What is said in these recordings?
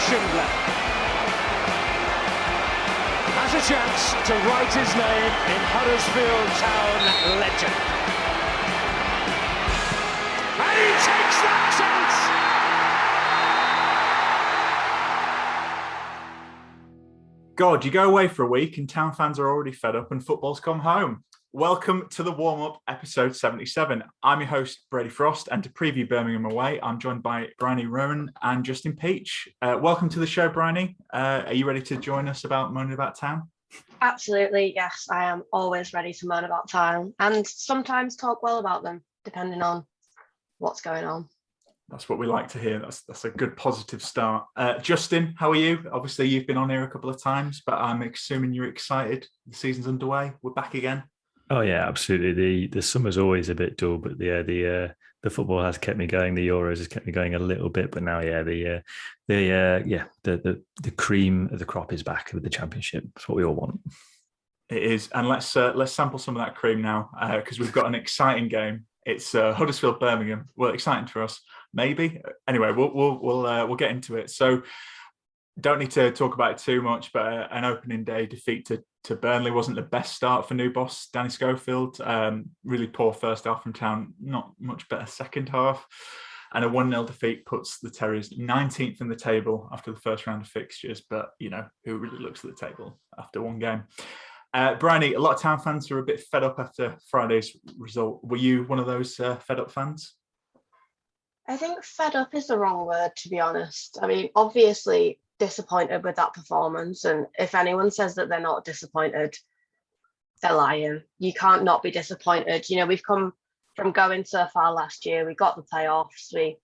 Schindler has a chance to write his name in Huddersfield Town legend. And he takes that chance! God, you go away for a week and Town fans are already fed up and football's come home. Welcome to the warm-up, episode 77. I'm your host, Brady Frost, and to preview Birmingham away, I'm joined by Bryony, Rowan and Justin Peach. Welcome to the show, Bryony. Are you ready to join us about moaning about Town? Absolutely, yes. I am always ready to moan about Town and sometimes talk well about them, depending on what's going on. That's what we like to hear. That's a good positive start. Justin, how are you? Obviously, you've been on here a couple of times, but I'm assuming you're excited. The season's underway. We're back again. Oh yeah, absolutely. The summer's always a bit dull, but the football has kept me going. The Euros has kept me going a little bit, but now the cream of the crop is back with the Championship. That's what we all want. It is, and let's sample some of that cream now because we've got an exciting game. It's Huddersfield Birmingham. Well, exciting for us, maybe. Anyway, we'll get into it. So, don't need to talk about it too much, but an opening day defeat to Burnley wasn't the best start for new boss Danny Schofield. Really poor first half from Town, not much better second half. And a 1-0 defeat puts the Terriers 19th in the table after the first round of fixtures. But, you know, who really looks at the table after one game? Bryony, a lot of Town fans are a bit fed up after Friday's result. Were you one of those fed up fans? I think fed up is the wrong word, to be honest. I mean, obviously disappointed with that performance, and if anyone says that they're not disappointed, they're lying. You can't not be disappointed. You know, we've come from going so far last year. We got the playoffs. We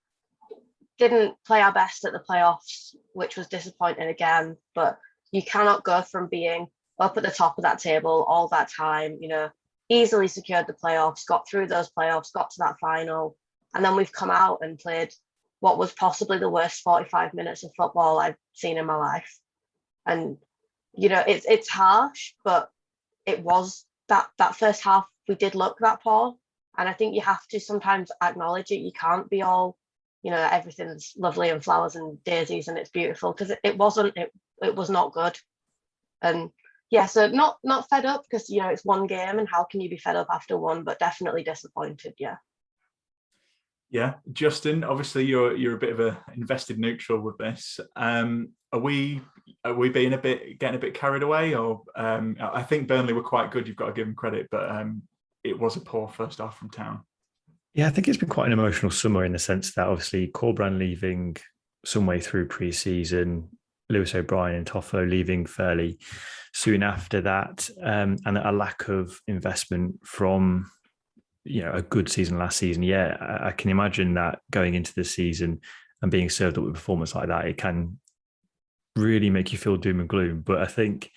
didn't play our best at the playoffs, which was disappointing again, but you cannot go from being up at the top of that table all that time, you know, easily secured the playoffs, got through those playoffs, got to that final, and then we've come out and played what was possibly the worst 45 minutes of football I've seen in my life. And, you know, it's harsh, but it was that first half, we did look that poor. And I think you have to sometimes acknowledge it. You can't be all, you know, everything's lovely and flowers and daisies and it's beautiful, because it wasn't, it was not good. And yeah, so not fed up because, you know, it's one game and how can you be fed up after one, but definitely disappointed, yeah. Yeah, Justin, obviously you're a bit of a invested neutral with this. Are we getting a bit carried away, or I think Burnley were quite good. You've got to give them credit, but it was a poor first half from Town. Yeah, I think it's been quite an emotional summer in the sense that obviously Corberán leaving some way through pre-season, Lewis O'Brien and Toffolo leaving fairly soon after that, and a lack of investment from, you know, a good season last season. Yeah, I can imagine that going into the season and being served up with a performance like that, it can really make you feel doom and gloom. But I think,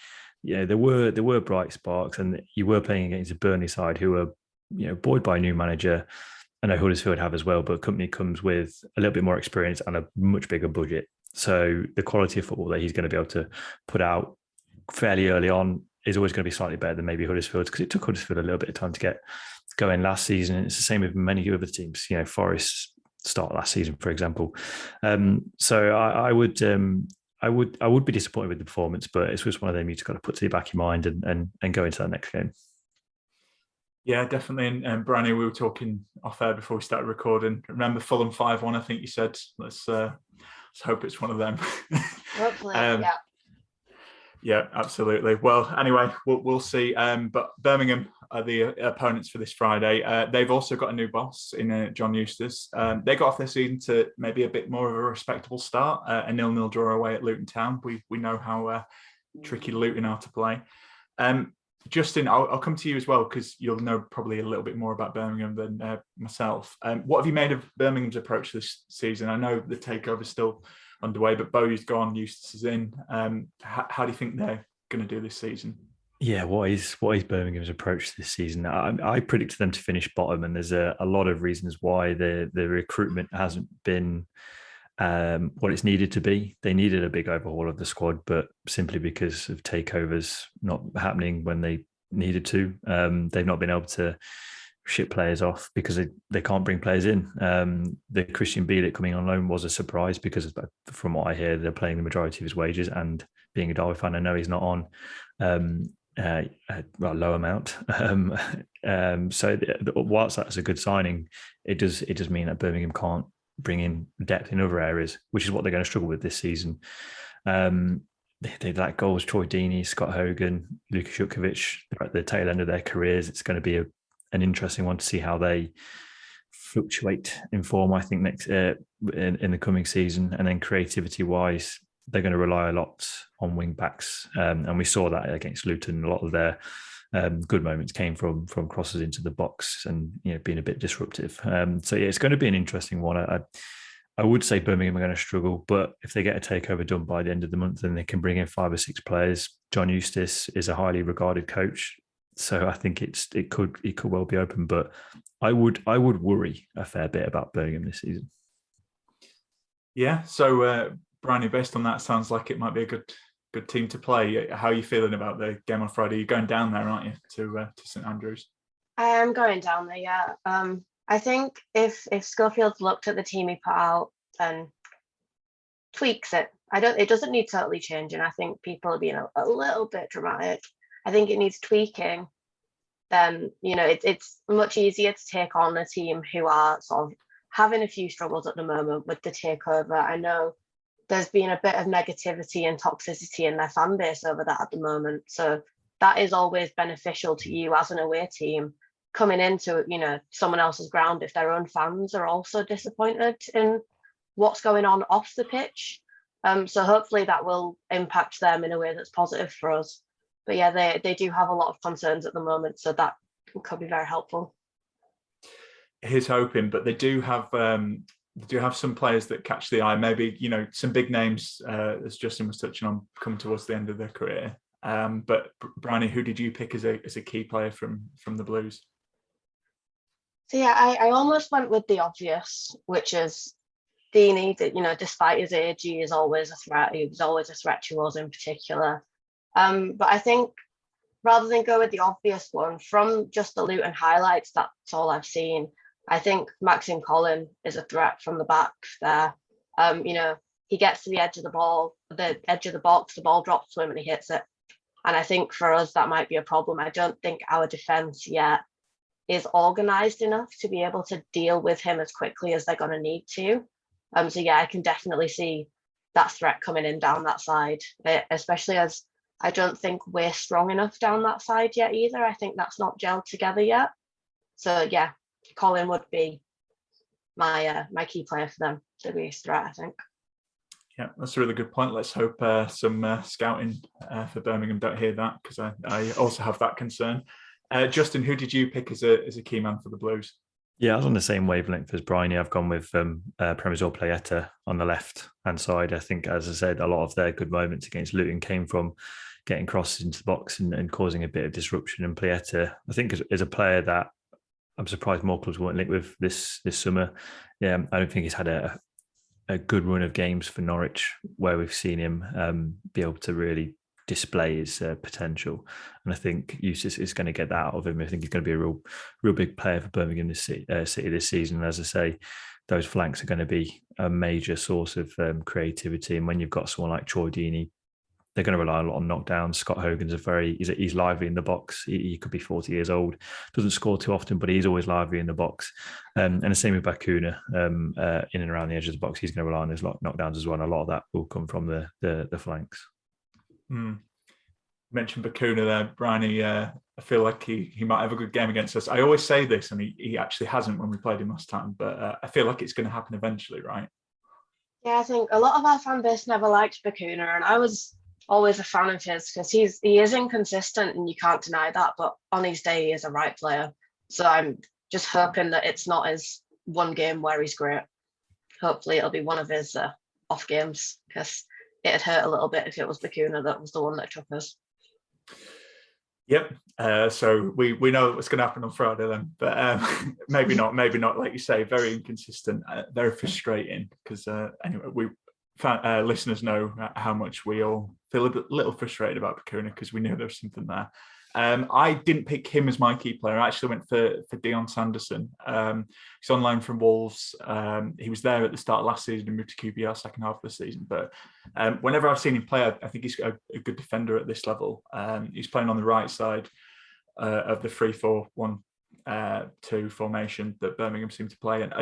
yeah, there were bright sparks, and you were playing against a Burnley side who are, you know, buoyed by a new manager. I know Huddersfield have as well, but company comes with a little bit more experience and a much bigger budget. So the quality of football that he's going to be able to put out fairly early on is always going to be slightly better than maybe Huddersfield's, because it took Huddersfield a little bit of time to get going last season. And it's the same with many other teams, you know, Forest start last season, for example. So I would be disappointed with the performance, but it's just one of them you just got to put to the back of your mind and go into that next game. Yeah, definitely. And Bryony, we were talking off air before we started recording. Remember Fulham 5-1, I think you said. Let's hope it's one of them. Hopefully, yeah. Yeah, absolutely. Well, anyway, we'll see. But Birmingham are the opponents for this Friday. They've also got a new boss in John Eustace. They got off their season to maybe a bit more of a respectable start. A 0-0 draw away at Luton Town. We know how tricky Luton are to play. Justin, I'll come to you as well, because you'll know probably a little bit more about Birmingham than myself. What have you made of Birmingham's approach this season? I know the takeover's still underway, but Bowie's gone, Eustace is in. How do you think they're going to do this season? Yeah, what is Birmingham's approach this season? I predicted them to finish bottom, and there's a lot of reasons why the recruitment hasn't been what it's needed to be. They needed a big overhaul of the squad, but simply because of takeovers not happening when they needed to, they've not been able to ship players off because they can't bring players in. The Christian Bielik coming on loan was a surprise because from what I hear, they're playing the majority of his wages, and being a Derby fan, I know he's not on a low amount. So whilst that's a good signing, it does mean that Birmingham can't bring in depth in other areas, which is what they're going to struggle with this season. They lack goals. Troy Deeney, Scott Hogan, Luka Shukovic, they're at the tail end of their careers. It's going to be an interesting one to see how they fluctuate in form, I think, next in the coming season. And then creativity-wise, they're going to rely a lot on wing backs. And we saw that against Luton. A lot of their good moments came from crosses into the box and being a bit disruptive. So yeah, it's going to be an interesting one. I would say Birmingham are going to struggle, but if they get a takeover done by the end of the month, then they can bring in 5 or 6 players. John Eustace is a highly regarded coach, so I think it could well be open. But I would worry a fair bit about Birmingham this season. Yeah. So Bryony, based on that, sounds like it might be a good team to play. How are you feeling about the game on Friday? You're going down there, aren't you, to St Andrews? I am going down there, yeah. I think if Schofield's looked at the team he put out and tweaks it, it doesn't need totally changing. I think people are being a little bit dramatic. I think it needs tweaking. Then it's much easier to take on a team who are sort of having a few struggles at the moment with the takeover. I know there's been a bit of negativity and toxicity in their fan base over that at the moment. So that is always beneficial to you as an away team coming into someone else's ground if their own fans are also disappointed in what's going on off the pitch. So hopefully that will impact them in a way that's positive for us. But yeah, they do have a lot of concerns at the moment, so that could be very helpful. Here's hoping, but they do have some players that catch the eye. Maybe some big names, as Justin was touching on, come towards the end of their career. But Bryony, who did you pick as a key player from the Blues? So yeah, I almost went with the obvious, which is Deeney. That despite his age, he is always a threat. He was always a threat to us in particular. But I think rather than go with the obvious one, from just the Luton highlights, that's all I've seen. I think Maxime Collin is a threat from the back there. He gets to the edge of the box, the ball drops to him and he hits it. And I think for us, that might be a problem. I don't think our defence yet is organised enough to be able to deal with him as quickly as they're going to need to. So yeah, I can definitely see that threat coming in down that side, especially as I don't think we're strong enough down that side yet either. I think that's not gelled together yet. So yeah, Colin would be my key player for them, the biggest threat, I think. Yeah, that's a really good point. Let's hope some scouting for Birmingham don't hear that, because I also have that concern. Justin, who did you pick as a key man for the Blues? Yeah, I was on the same wavelength as Bryony. I've gone with Premier's Playetta on the left-hand side. I think, as I said, a lot of their good moments against Luton came from getting crosses into the box and causing a bit of disruption. And Playetta, I think, is a player that I'm surprised more clubs weren't linked with this summer. Yeah, I don't think he's had a good run of games for Norwich where we've seen him be able to really display his potential, and I think Eustace is going to get that out of him. I think he's going to be a real big player for Birmingham City this season. And as I say, those flanks are going to be a major source of creativity. And when you've got someone like Troy Deeney, they're going to rely a lot on knockdowns. Scott Hogan's he's lively in the box. He could be 40 years old, doesn't score too often, but he's always lively in the box. And the same with Bakuna, in and around the edge of the box. He's going to rely on his knockdowns as well. And a lot of that will come from the flanks. Mentioned Bakuna there, Bryony. I feel like he might have a good game against us. I always say this, and he actually hasn't when we played him last time, but I feel like it's going to happen eventually, right? Yeah, I think a lot of our fan base never liked Bakuna, and I was always a fan of his because he is inconsistent and you can't deny that, but on his day he is a right player. So I'm just hoping that it's not his one game where he's great. Hopefully it'll be one of his off games, because it'd hurt a little bit if it was Bakuna that was the one that took us. Yep. So we know what's going to happen on Friday then, but maybe not. Like you say, very inconsistent, very frustrating. Because anyway, listeners know how much we all feel a little frustrated about Bakuna, because we knew there was something there. I didn't pick him as my key player. I actually went for Dion Sanderson. He's on loan from Wolves. He was there at the start of last season and moved to QPR second half of the season. But whenever I've seen him play, I think he's a good defender at this level. He's playing on the right side of the 3-4-1-2 formation that Birmingham seem to play. And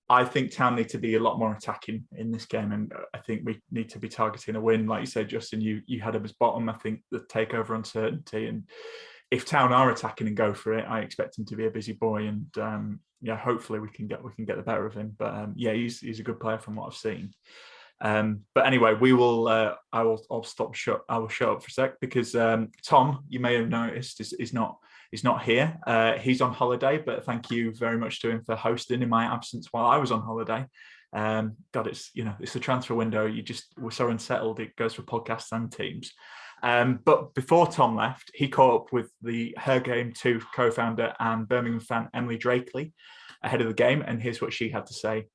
I think Town need to be a lot more attacking in this game, and I think we need to be targeting a win. Like you said, Justin, you had him as bottom. I think the takeover uncertainty, and if Town are attacking and go for it, I expect him to be a busy boy, and hopefully we can get the better of him. But he's a good player from what I've seen. But anyway, we will. I'll stop shut. I will shut up for a sec because Tom, you may have noticed, is not here. He's on holiday, but thank you very much to him for hosting in my absence while I was on holiday. God, it's the transfer window. We're so unsettled. It goes for podcasts and teams. But before Tom left, he caught up with the Her Game 2 co-founder and Birmingham fan Emily Drakely ahead of the game, and here's what she had to say.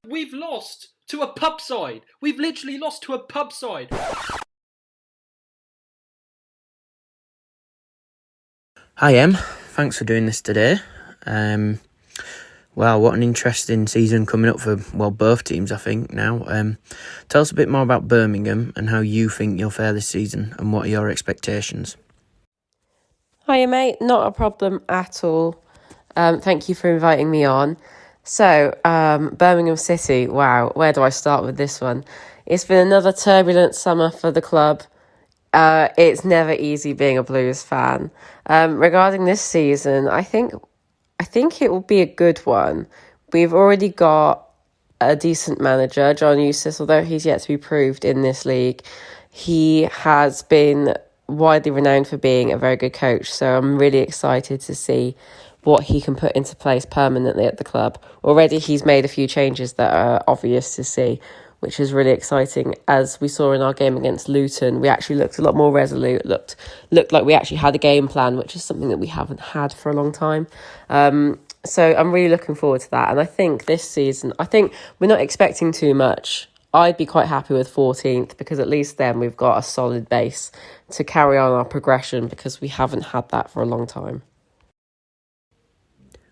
We've lost to a pub side. We've literally lost to a pub side. Hi Em, thanks for doing this today. Wow, what an interesting season coming up for, both teams, I think, now. Tell us a bit more about Birmingham and how you think you'll fare this season and what are your expectations? Hiya mate, not a problem at all. Thank you for inviting me on. So, Birmingham City, wow, where do I start with this one? It's been another turbulent summer for the club. It's never easy being a Blues fan. Regarding this season, I think it will be a good one. We've already got a decent manager, John Eustace, although he's yet to be proved in this league. He has been widely renowned for being a very good coach, so I'm really excited to see what he can put into place permanently at the club. Already he's made a few changes that are obvious to see, which is really exciting. As we saw in our game against Luton, we actually looked a lot more resolute, looked like we actually had a game plan, which is something that we haven't had for a long time. So I'm really looking forward to that. And I think this season, we're not expecting too much. I'd be quite happy with 14th because at least then we've got a solid base to carry on our progression because we haven't had that for a long time.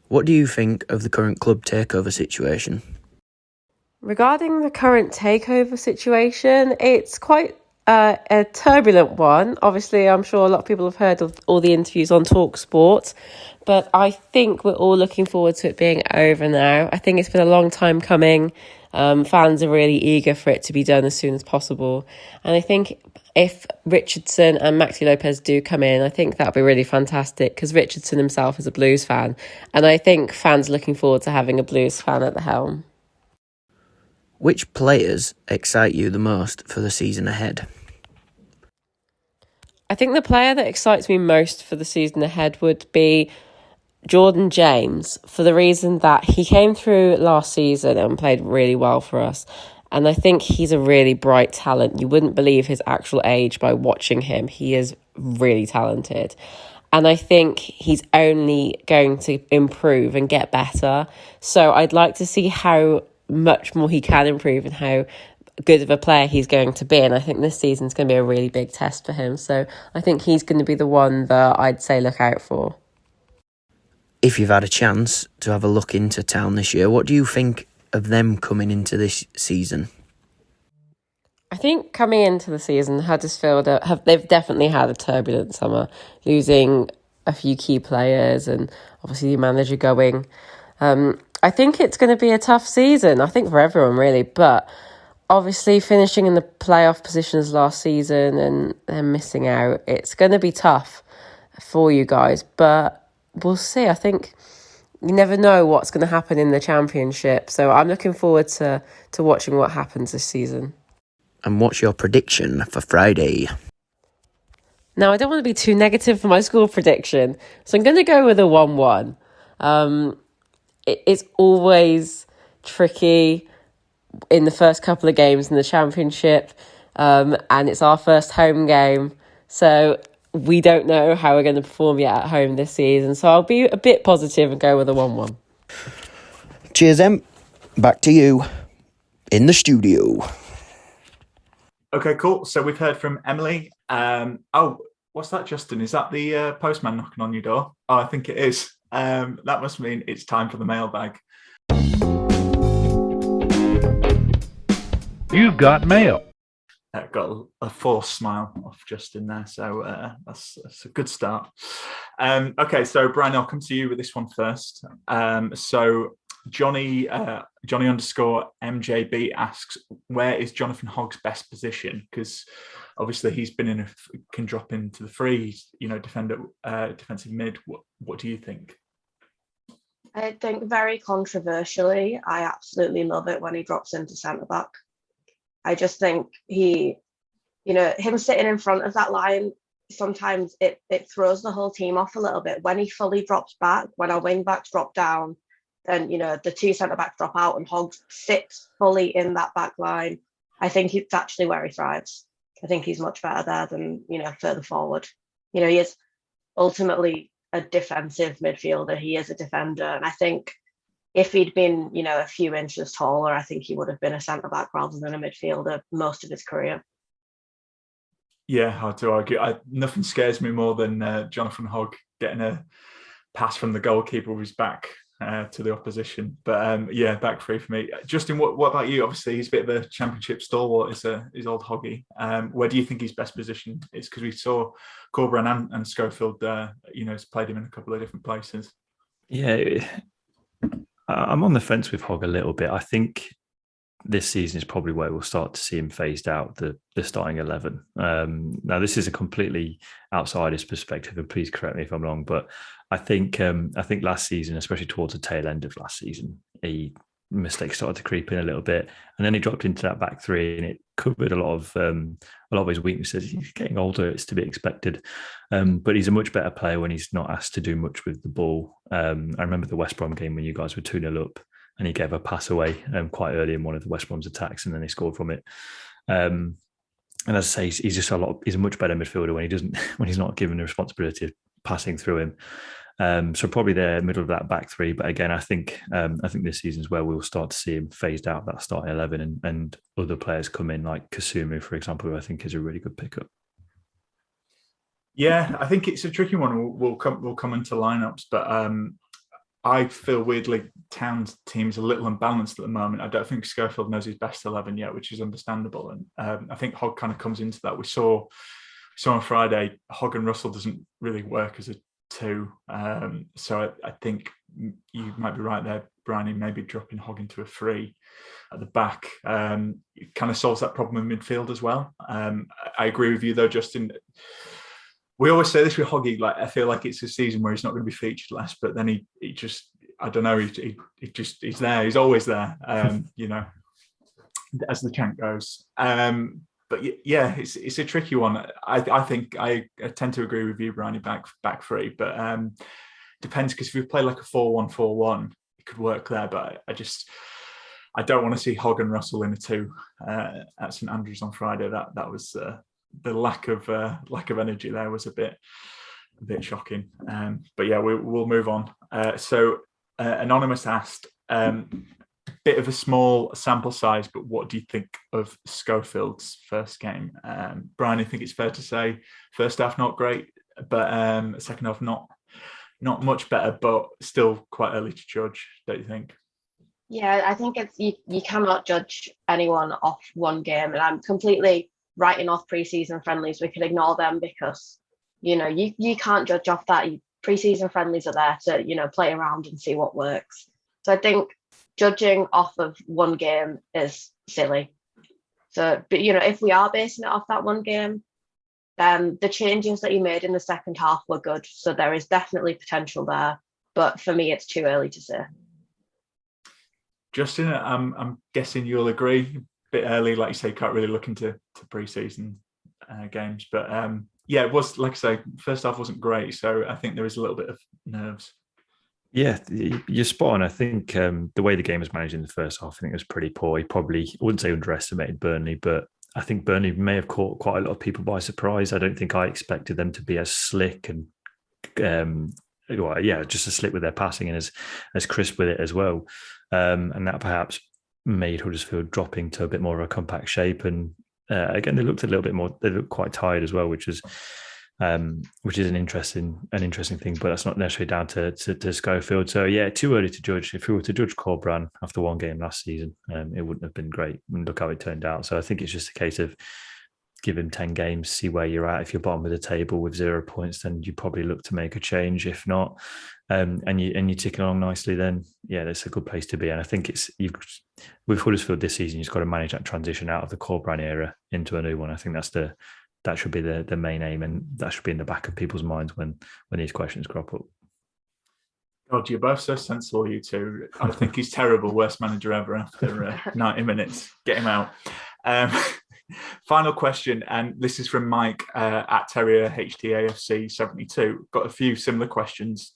What do you think of the current club takeover situation? Regarding the current takeover situation, it's quite a turbulent one. Obviously, I'm sure a lot of people have heard of all the interviews on TalkSport, but I think we're all looking forward to it being over now. I think it's been a long time coming. Fans are really eager for it to be done as soon as possible. And I think if Richardson and Maxi Lopez do come in, I think that'll be really fantastic because Richardson himself is a Blues fan. And I think fans are looking forward to having a Blues fan at the helm. Which players excite you the most for the season ahead? I think the player that excites me most for the season ahead would be Jordan James, for the reason that he came through last season and played really well for us. And I think he's a really bright talent. You wouldn't believe his actual age by watching him. He is really talented. And I think he's only going to improve and get better. So I'd like to see how much more he can improve and how good of a player he's going to be. And I think this season's going to be a really big test for him. So I think he's going to be the one that I'd say look out for. If you've had a chance to have a look into Town this year, what do you think of them coming into this season? I think coming into the season, Huddersfield they've definitely had a turbulent summer, losing a few key players and obviously the manager going. I think it's going to be a tough season, I think for everyone really, but obviously finishing in the playoff positions last season and then missing out, it's going to be tough for you guys, but we'll see. I think you never know what's going to happen in the Championship, so I'm looking forward to watching what happens this season. And what's your prediction for Friday? Now, I don't want to be too negative for my score prediction, so I'm going to go with a 1-1. It's always tricky in the first couple of games in the Championship, and it's our first home game, so we don't know how we're going to perform yet at home this season. So I'll be a bit positive and go with a 1-1. Cheers, Em. Back to you in the studio. Okay, cool. So we've heard from Emily. What's that, Justin? Is that the postman knocking on your door? Oh, I think it is. That must mean it's time for the mailbag. You've got mail. Got a forced smile off Justin there, so that's a good start. Okay, so Brian, I'll come to you with this one first. So Johnny underscore MJB asks, where is Jonathan Hogg's best position? Because obviously he's been can drop into the free, defensive mid. What do you think? I think very controversially, I absolutely love it when he drops into centre back. I just think him sitting in front of that line, sometimes it throws the whole team off a little bit. When he fully drops back, when our wing backs drop down, then the two centre backs drop out and Hogg sits fully in that back line. I think it's actually where he thrives. I think he's much better there than further forward. He is ultimately a defensive midfielder. He is a defender, and I think if he'd been, a few inches taller, I think he would have been a centre back rather than a midfielder most of his career. Yeah, hard to argue. Nothing scares me more than Jonathan Hogg getting a pass from the goalkeeper with his back to the opposition. But back three for me. Justin, what about you? Obviously, he's a bit of a championship stalwart. Is old Hoggy. Where do you think his best position is? Because we saw Corberán and Schofield. Has played him in a couple of different places. Yeah, I'm on the fence with Hogg a little bit. I think this season is probably where we'll start to see him phased out the starting 11. Now, this is a completely outsider's perspective, and please correct me if I'm wrong, but I think last season, especially towards the tail end of last season, mistakes started to creep in a little bit, and then he dropped into that back three, and it covered a lot of his weaknesses. He's getting older; it's to be expected, but he's a much better player when he's not asked to do much with the ball. I remember the West Brom game when you guys were 2-0 up, and he gave a pass away quite early in one of the West Brom's attacks, and then they scored from it. And as I say, he's a much better midfielder when he's not given the responsibility of passing through him. So probably the middle of that back three. But again, I think this season is where we'll start to see him phased out that starting 11 and other players come in like Kasumu, for example, who I think is a really good pickup. Yeah, I think it's a tricky one. We'll come into lineups, but I feel weirdly Town's team's a little unbalanced at the moment. I don't think Schofield knows his best 11 yet, which is understandable. And I think Hogg kind of comes into that. We saw on Friday, Hogg and Russell doesn't really work as a two. So I think you might be right there, Bryony, maybe dropping Hogg into a three at the back. It kind of solves that problem in midfield as well. I agree with you though, Justin. We always say this with Hoggy, I feel like it's a season where he's not going to be featured less, but then he just, I don't know, he's there. He's always there, as the chant goes. But yeah, it's a tricky one. I think I tend to agree with you, Bryony, back three, but depends, because if we play like a 4-1-4-1, it could work there, but I don't want to see Hogg and Russell in a two at St Andrews on Friday. That was the lack of energy there was a bit shocking. But yeah, we'll move on. So Anonymous asked, bit of a small sample size, but what do you think of Schofield's first game? Brian, I think it's fair to say first half not great, but second half not much better, but still quite early to judge, don't you think? Yeah, I think it's you cannot judge anyone off one game, and I'm completely writing off pre-season friendlies. We can ignore them because you can't judge off that. Pre-season friendlies are there to play around and see what works. So I think judging off of one game is silly. So, but if we are basing it off that one game, then the changes that he made in the second half were good. So there is definitely potential there. But for me, it's too early to say. Justin, I'm guessing you'll agree. A bit early, like you say, can't really look into pre-season games. But it was, like I say, first half wasn't great. So I think there is a little bit of nerves. Yeah, you're spot on. I think the way the game was managed in the first half, I think it was pretty poor. He probably, I wouldn't say underestimated Burnley, but I think Burnley may have caught quite a lot of people by surprise. I don't think I expected them to be as slick and just as slick with their passing and as crisp with it as well. And that perhaps made Huddersfield drop into a bit more of a compact shape. And again, they looked a little bit more, they looked quite tired as well, which was which is an interesting thing, but that's not necessarily down to Schofield. So yeah, too early to judge. If we were to judge Corberan after one game last season, it wouldn't have been great. And look how it turned out. So I think it's just a case of give him 10 games, see where you're at. If you're bottom of the table with 0 points, then you probably look to make a change. If not, and you're ticking along nicely, then yeah, that's a good place to be. And I think with Huddersfield this season, you've got to manage that transition out of the Corberan era into a new one. I think that should be the main aim, and that should be in the back of people's minds when these questions crop up. God, you're both so sensible, you two. I think he's terrible, worst manager ever after 90 minutes. Get him out. Final question, and this is from Mike at Terrier HTAFC 72. Got a few similar questions.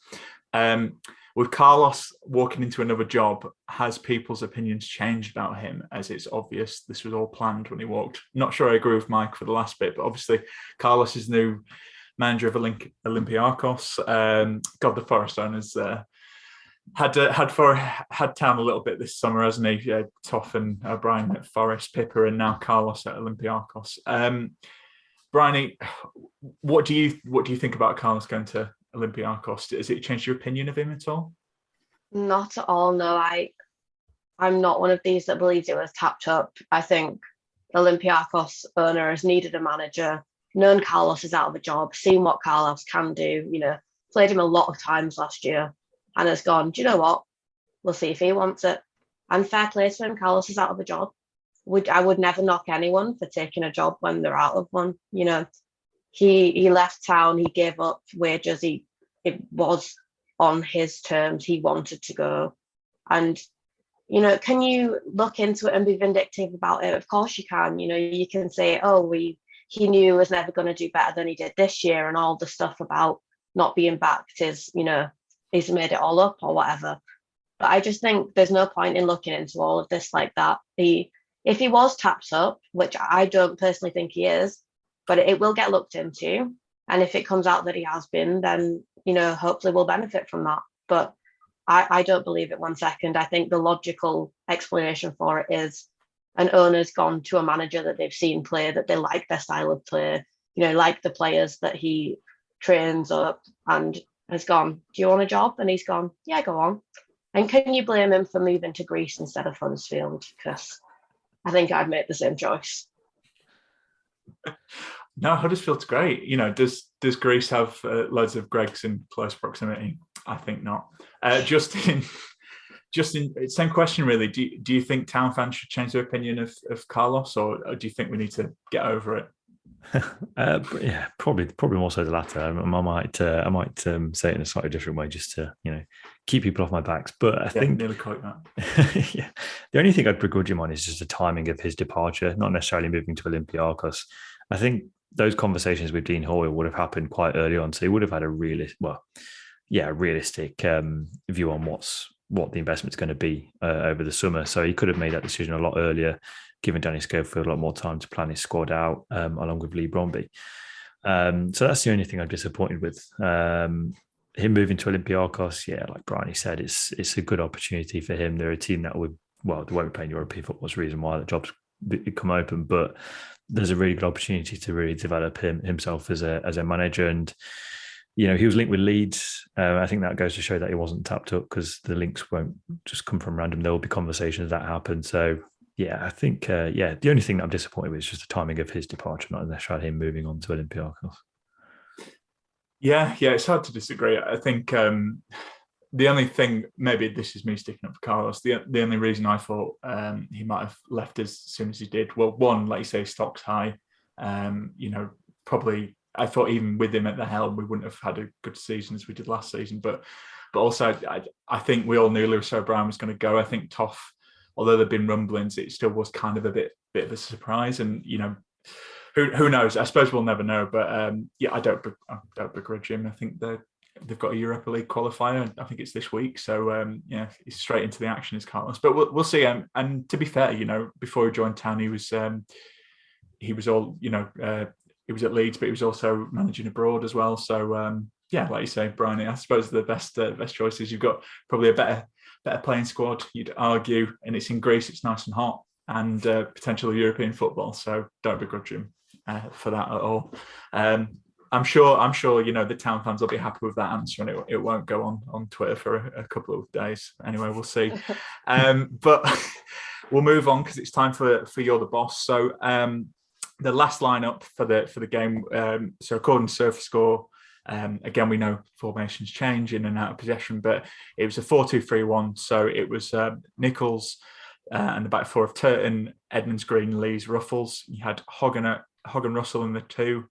With Carlos walking into another job, has people's opinions changed about him, as it's obvious this was all planned when he walked? Not sure I agree with Mike for the last bit, but obviously Carlos is new manager of Olympiacos. God, the Forest owners had town a little bit this summer, hasn't he? Yeah, Toff and O'Brien at Forest, Pippa, and now Carlos at Olympiacos. Bryony, what do you think about Carlos going to Olympiacos? Has it changed your opinion of him at all? Not at all, no. I'm not one of these that believes it was tapped up. I think Olympiacos owner has needed a manager, known Carlos is out of a job, seen what Carlos can do, played him a lot of times last year, and has gone, do you know what? We'll see if he wants it. And fair play to him, Carlos is out of a job. I would never knock anyone for taking a job when they're out of one. He left town, he gave up wages, it was on his terms, he wanted to go. And, can you look into it and be vindictive about it? Of course you can. You can say, he knew he was never going to do better than he did this year, and all the stuff about not being backed is, he's made it all up or whatever. But I just think there's no point in looking into all of this like that. If he was tapped up, which I don't personally think he is, but it will get looked into. And if it comes out that he has been, then, hopefully we'll benefit from that. But I don't believe it 1 second. I think the logical explanation for it is an owner's gone to a manager that they've seen play, that they like their style of play, like the players that he trains up, and has gone, do you want a job? And he's gone, yeah, go on. And can you blame him for moving to Greece instead of Huddersfield? Because I think I'd make the same choice. No, Huddersfield's great. Does Greece have loads of Gregs in close proximity? I think not. Justin, same question really. Do you think town fans should change their opinion of Carlos, or do you think we need to get over it? Yeah, probably more so the latter. I might say it in a slightly different way, just to keep people off my backs. But I think nearly quite that. Yeah, the only thing I'd begrudge him on is just the timing of his departure, not necessarily moving to Olympiacos. I think those conversations with Dean Hoyle would have happened quite early on, so he would have had a realistic view on what the investment's going to be over the summer. So he could have made that decision a lot earlier, giving Danny Schofield a lot more time to plan his squad out, along with Lee Bromby. So that's the only thing I'm disappointed with. Him moving to Olympiacos, yeah, like Bryony said, it's a good opportunity for him. They're a team that they won't be playing European football. Is the reason why the jobs come open, but there's a really good opportunity to really develop himself as a manager. And he was linked with Leeds. I think that goes to show that he wasn't tapped up, because the links won't just come from random. There will be conversations that happen. So yeah, I think the only thing that I'm disappointed with is just the timing of his departure, not necessarily him moving on to Olympiacos. Yeah, it's hard to disagree. I think the only thing, maybe this is me sticking up for Carlos, the only reason I thought he might have left as soon as he did, well, one, like you say, stock's high. Probably I thought even with him at the helm, we wouldn't have had a good season as we did last season. But also, I think we all knew Lewis O'Brien was going to go. I think Toff, although there've been rumblings, it still was kind of a bit of a surprise. And who knows? I suppose we'll never know. But I don't begrudge him. I think they've got a Europa League qualifier. I think it's this week. So he's straight into the action as Carlos. But we'll see. And to be fair, before he joined town, he was all he was at Leeds, but he was also managing abroad as well. So like you say, Bryony, I suppose the best choices. You've got probably a better playing squad, you'd argue, and it's in Greece. It's nice and hot, and potential European football. So don't begrudge him for that at all. I'm sure, the Town fans will be happy with that answer, and it won't go on Twitter for a couple of days. Anyway, we'll see. But we'll move on because it's time for You're the Boss. So the last lineup for the game. So according to SofaScore, again, we know formations change in and out of possession, but it was a 4-2-3-1. So it was Nichols and the back four of Turton, Edmonds, Green, Lees, Ruffles. You had Hogg and Russell in the two.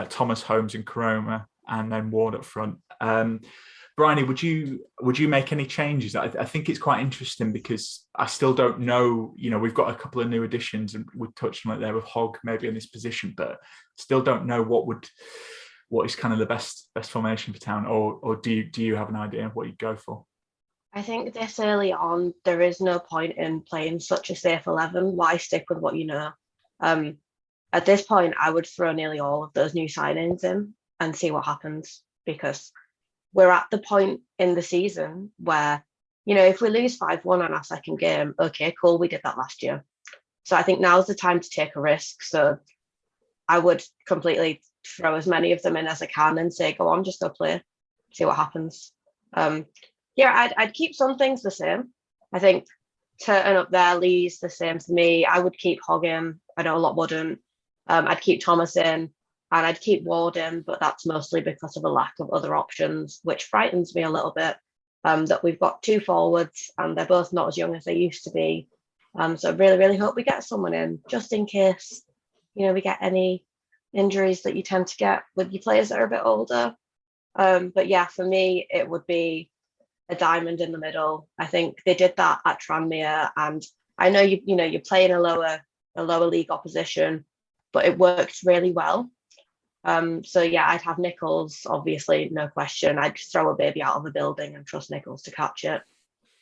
Thomas, Holmes and Koroma, and then Ward up front. Bryony, would you make any changes? I think it's quite interesting because I still don't know. We've got a couple of new additions, and we touched on it there with Hogg maybe in this position, but still don't know what is kind of the best formation for Town, or do you have an idea of what you'd go for? I think this early on, there is no point in playing such a safe 11. Why stick with what you know? At this point, I would throw nearly all of those new signings in and see what happens, because we're at the point in the season where, if we lose 5-1 on our second game, okay, cool, we did that last year. So I think now's the time to take a risk. So I would completely throw as many of them in as I can and say, go on, just go play, see what happens. I'd keep some things the same. I think Turton up there, Lee's the same for me. I would keep Hogg in. I know a lot wouldn't. I'd keep Thomas in, and I'd keep Ward in, but that's mostly because of a lack of other options, which frightens me a little bit, that we've got two forwards and they're both not as young as they used to be. So I really, really hope we get someone in, just in case, we get any injuries that you tend to get with your players that are a bit older. But yeah, for me, it would be a diamond in the middle. I think they did that at Tranmere, and I know you're playing a lower league opposition, but it worked really well. So yeah, I'd have Nichols, obviously, no question. I'd just throw a baby out of a building and trust Nichols to catch it.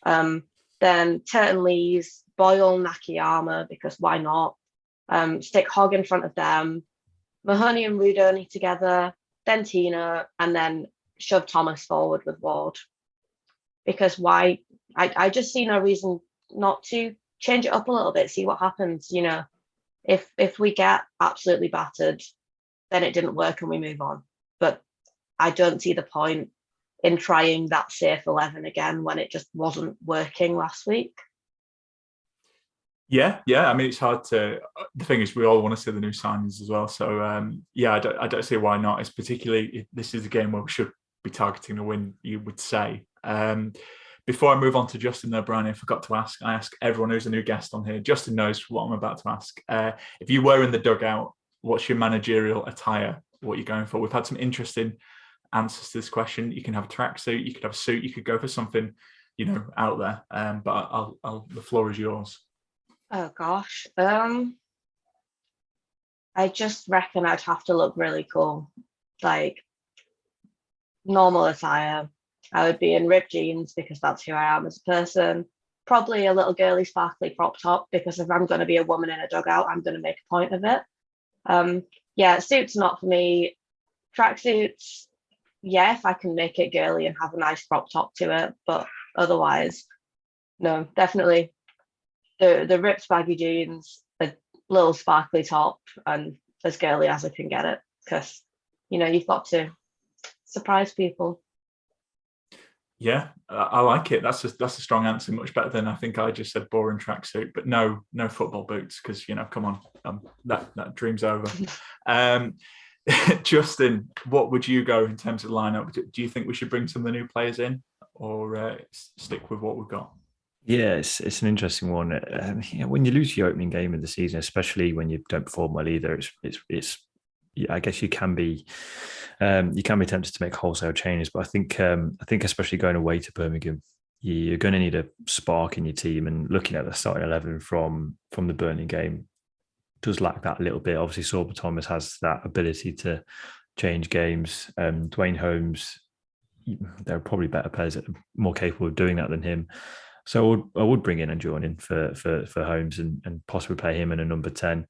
Then Turton, Lees, Boyle, Nakayama, because why not? Stick Hogg in front of them, Mahoney and Rudoni together, then Tina, and then shove Thomas forward with Ward. Because why? I just see no reason not to change it up a little bit, see what happens. If we get absolutely battered, then it didn't work and we move on. But I don't see the point in trying that safe 11 again when it just wasn't working last week. Yeah. I mean, it's hard to. The thing is, we all want to see the new signings as well. So I don't see why not. It's particularly this is a game where we should be targeting a win, you would say. Before I move on to Justin, though, Brian, I forgot to ask. I ask everyone who's a new guest on here. Justin knows what I'm about to ask. If you were in the dugout, what's your managerial attire? What you're going for? We've had some interesting answers to this question. You can have a tracksuit, you could have a suit, you could go for something, out there. But the floor is yours. Oh gosh, I just reckon I'd have to look really cool, like normal attire. I would be in ripped jeans because that's who I am as a person. Probably a little girly sparkly crop top, because if I'm going to be a woman in a dugout, I'm going to make a point of it. Suits not for me. Tracksuits, yeah, if I can make it girly and have a nice crop top to it, but otherwise, no, definitely the ripped baggy jeans, a little sparkly top, and as girly as I can get it, because you've got to surprise people. Yeah, I like it. That's a strong answer, much better than I think I just said boring tracksuit. But no football boots, because come on, that dream's over. Justin, what would you go in terms of lineup? Do you think we should bring some of the new players in, or stick with what we've got? Yeah, it's an interesting one. When you lose your opening game of the season, especially when you don't perform well either, it's I guess you can be tempted to make wholesale changes, but I think especially going away to Birmingham, you're going to need a spark in your team. And looking at the starting 11 from the Birmingham game does lack that a little bit. Obviously, Sorba Thomas has that ability to change games. Dwayne Holmes, there are probably better players that are more capable of doing that than him. So I would bring in and join in for Holmes and possibly play him in a number 10.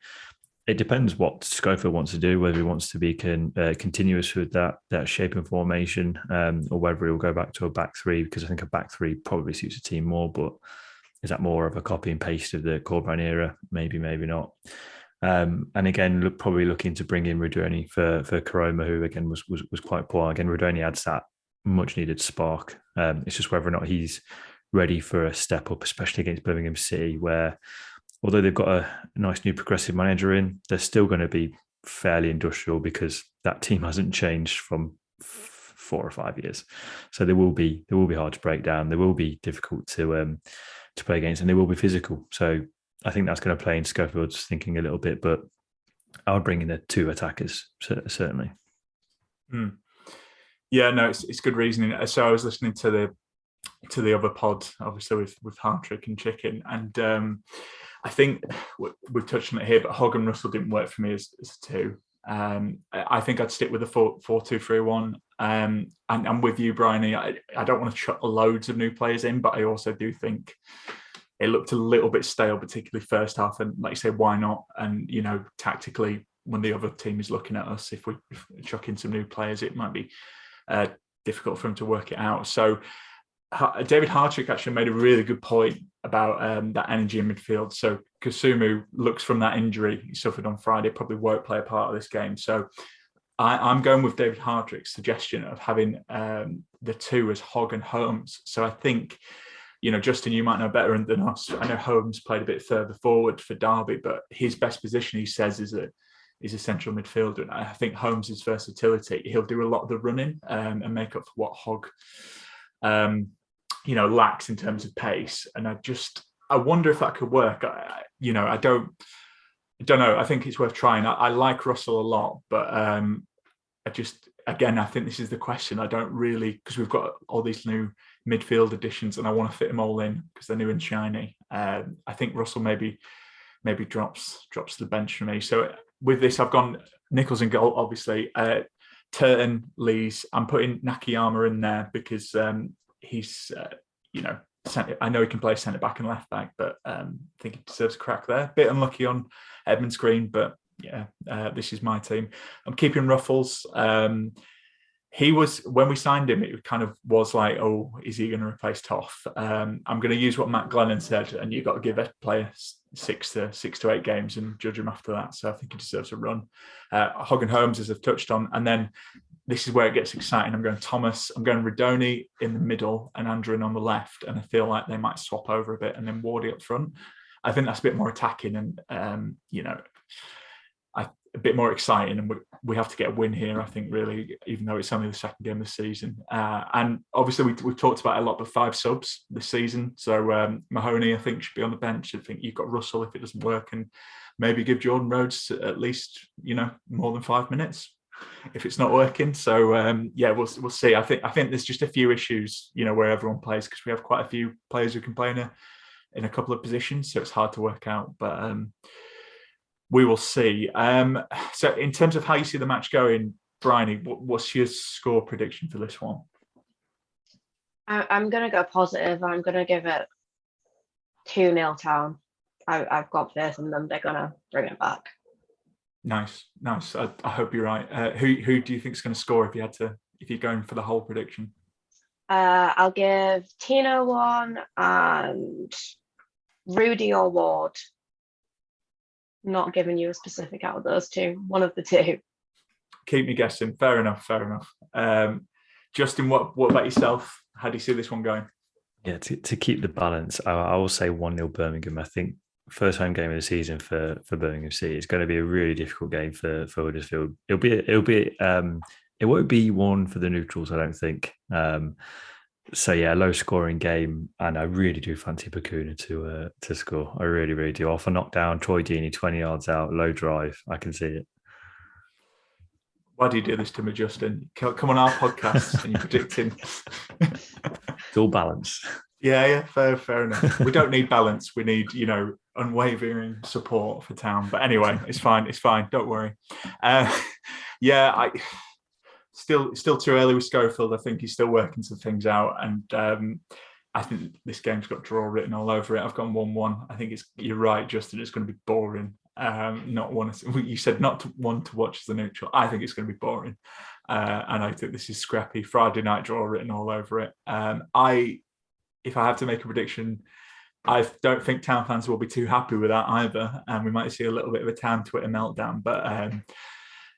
It depends what Schofield wants to do, whether he wants to be continuous with that shape and formation, or whether he'll go back to a back three, because I think a back three probably suits a team more. But is that more of a copy and paste of the Corbran era? Maybe, maybe not. And again, probably looking to bring in Rodoni for Karoma, who again was quite poor. Again, Rodoni adds that much needed spark. It's just whether or not he's ready for a step up, especially against Birmingham City, where although they've got a nice new progressive manager in, they're still going to be fairly industrial because that team hasn't changed from 4 or 5 years. So they will be hard to break down. They will be difficult to play against, and they will be physical. So I think that's going to play in Schofield's thinking a little bit, but I would bring in the 2 attackers, certainly. Yeah, no, it's good reasoning. So I was listening to the other pod, obviously with Hartrick and Chicken, and I think we've touched on it here, but Hogg and Russell didn't work for me as a 2. I think I'd stick with the 4-2-3-1. And I'm with you, Bryony. I don't want to chuck loads of new players in, but I also do think it looked a little bit stale, particularly first half. And like you say, why not? And, tactically, when the other team is looking at us, if we chuck in some new players, it might be difficult for them to work it out. So David Hartrick actually made a really good point about that energy in midfield. So Kasumu looks from that injury he suffered on Friday, probably won't play a part of this game. So I'm going with David Hartrick's suggestion of having the 2 as Hogg and Holmes. So I think, Justin, you might know better than us. I know Holmes played a bit further forward for Derby, but his best position, he says, is a central midfielder. And I think Holmes' versatility, he'll do a lot of the running and make up for what Hogg lacks in terms of pace. And I wonder if that could work. I don't know. I think it's worth trying. I like Russell a lot, but I think this is the question. I don't really, because we've got all these new midfield additions and I want to fit them all in because they're new and shiny. I think Russell maybe drops to the bench for me. So with this, I've gone Nichols in goal, obviously. Turton, Lees. I'm putting Nakayama in there because he's, I know he can play centre back and left back, but I think he deserves a crack there. Bit unlucky on Edmund's green, but yeah, this is my team. I'm keeping Ruffles. He was, when we signed him, it kind of was like, oh, is he going to replace Toff? I'm going to use what Matt Glennon said, and you've got to give a player 6 to 8 games and judge him after that. So I think he deserves a run. Hogg and Holmes, as I've touched on, and then this is where it gets exciting. I'm going Thomas, I'm going Rodoni in the middle and Andrew on the left, and I feel like they might swap over a bit, and then Wardy up front. I think that's a bit more attacking and a bit more exciting, and we have to get a win here, I think, really, even though it's only the second game of the season. And obviously we've talked about a lot of 5 subs this season. So Mahoney, I think, should be on the bench. I think you've got Russell if it doesn't work, and maybe give Jordan Rhodes at least, more than 5 minutes if it's not working. So we'll see. I think there's just a few issues, where everyone plays, because we have quite a few players who can play in a couple of positions, so it's hard to work out. But we will see. So in terms of how you see the match going, Bryony, what's your score prediction for this one? I'm going to go positive. I'm going to give it 2-0 Town. I've got faith in them. They're going to bring it back. Nice. I hope you're right. Who do you think is going to score if you're going for the whole prediction? I'll give Tino one and Rudy or Ward. Not giving you a specific out of those 2. One of the 2. Keep me guessing. Fair enough. Justin, what about yourself? How do you see this one going? Yeah, to keep the balance, I will say 1-0 Birmingham. I think first home game of the season for Birmingham City. It's going to be a really difficult game for Huddersfield. It won't be one for the neutrals, I don't think. So yeah, low scoring game, and I really do fancy Bakuna to score. I really, really do. Off a knockdown, Troy Deeney 20 yards out, low drive. I can see it. Why do you do this to me, Justin? Come on our podcast and you're predicting. It's all balance. Yeah, fair enough. We don't need balance. We need, unwavering support for Town. But anyway, it's fine. Don't worry. Still too early with Schofield. I think he's still working some things out, and I think this game's got draw written all over it. I've gone 1-1. I think you're right, Justin. It's going to be boring. Not one. You said not one to watch as the neutral. I think it's going to be boring, and I think this is scrappy. Friday night draw written all over it. If I have to make a prediction, I don't think Town fans will be too happy with that either, and we might see a little bit of a Town Twitter meltdown. But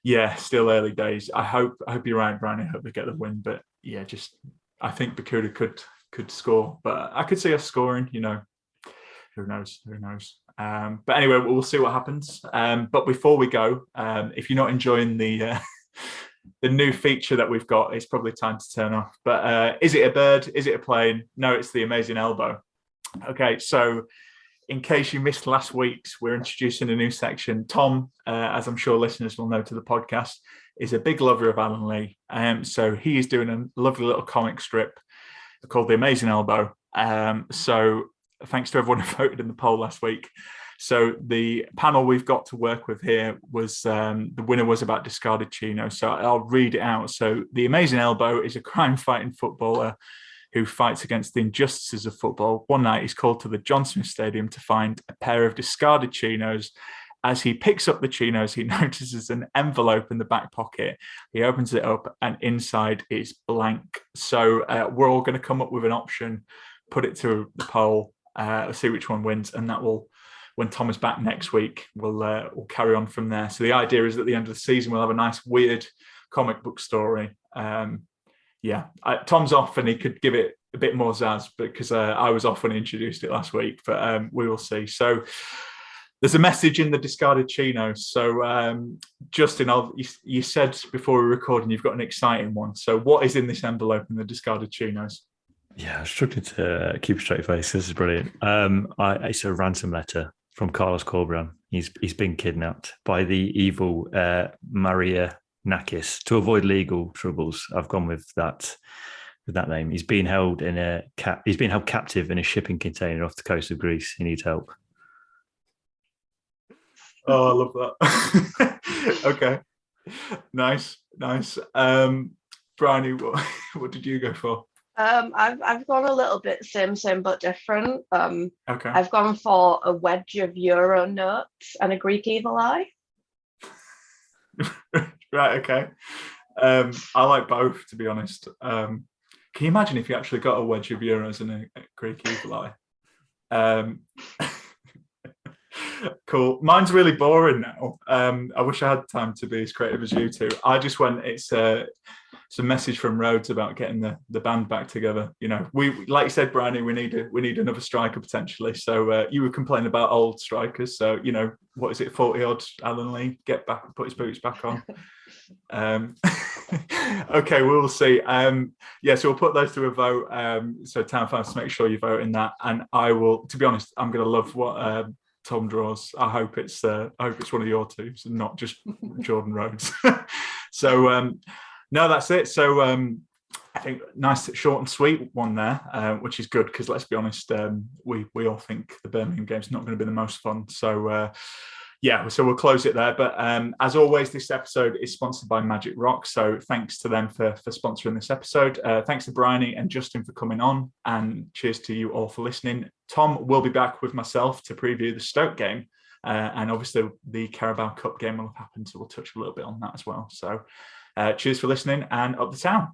yeah, still early days. I hope you're right, Brian. I hope they get the win. But yeah, I think Bakuda could score, but I could see us scoring. Who knows? But anyway, we'll see what happens. But before we go, if you're not enjoying the new feature that we've got, it's probably time to turn off. But is it a bird? Is it a plane? No, it's the amazing elbow. Okay, so in case you missed last week's, we're introducing a new section. Tom, as I'm sure listeners will know to the podcast, is a big lover of Alan Lee. So he is doing a lovely little comic strip called The Amazing Elbow. So thanks to everyone who voted in the poll last week. So the panel we've got to work with here was the winner was about discarded chinos. So I'll read it out. So The Amazing Elbow is a crime-fighting footballer who fights against the injustices of football. One night he's called to the John Smith Stadium to find a pair of discarded chinos. As he picks up the chinos, he notices an envelope in the back pocket. He opens it up and inside is blank. So we're all going to come up with an option, put it to the poll, see which one wins, and that will, when Tom is back next week, we'll carry on from there. So the idea is that at the end of the season, we'll have a nice, weird comic book story. Tom's off and he could give it a bit more zazz because I was off when he introduced it last week, but we will see. So there's a message in the discarded chinos. So Justin, you said before we were recording you've got an exciting one. So what is in this envelope in the discarded chinos? Yeah, I'm struggling to keep a straight face. This is brilliant. It's a ransom letter from Carlos Corberán. He's been kidnapped by the evil Maria Nakis. To avoid legal troubles, I've gone with that name. He's been held captive in a shipping container off the coast of Greece. He needs help. Oh, I love that. Okay, nice. Bryony, what did you go for? I've gone a little bit same but different. Okay. I've gone for a wedge of euro notes and a Greek evil eye. Right, okay. I like both, to be honest. Can you imagine if you actually got a wedge of euros and a Greek evil eye? Cool. Mine's really boring now. I wish I had time to be as creative as you two. I just went, it's a message from Rhodes about getting the band back together. We, like you said, Bryony, we need another striker potentially. So you were complaining about old strikers. So, what is it, 40 odd Alan Lee, get back and put his boots back on. Okay, we will see. So we'll put those to a vote. So Town fans, make sure you vote in that. And I will, to be honest, I'm going to love what Tom draws. I hope it's one of your twos and not just Jordan Rhodes. So no, that's it. So I think nice, short and sweet one there, which is good because let's be honest, we all think the Birmingham game's not going to be the most fun. So so we'll close it there. But as always, this episode is sponsored by Magic Rock. So thanks to them for sponsoring this episode. Thanks to Bryony and Justin for coming on, and cheers to you all for listening. Tom will be back with myself to preview the Stoke game. And obviously the Carabao Cup game will have happened, so we'll touch a little bit on that as well. So cheers for listening and up the town.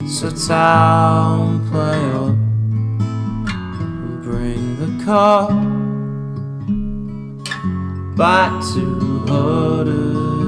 So town, play up, bring the car back to Huddersfield.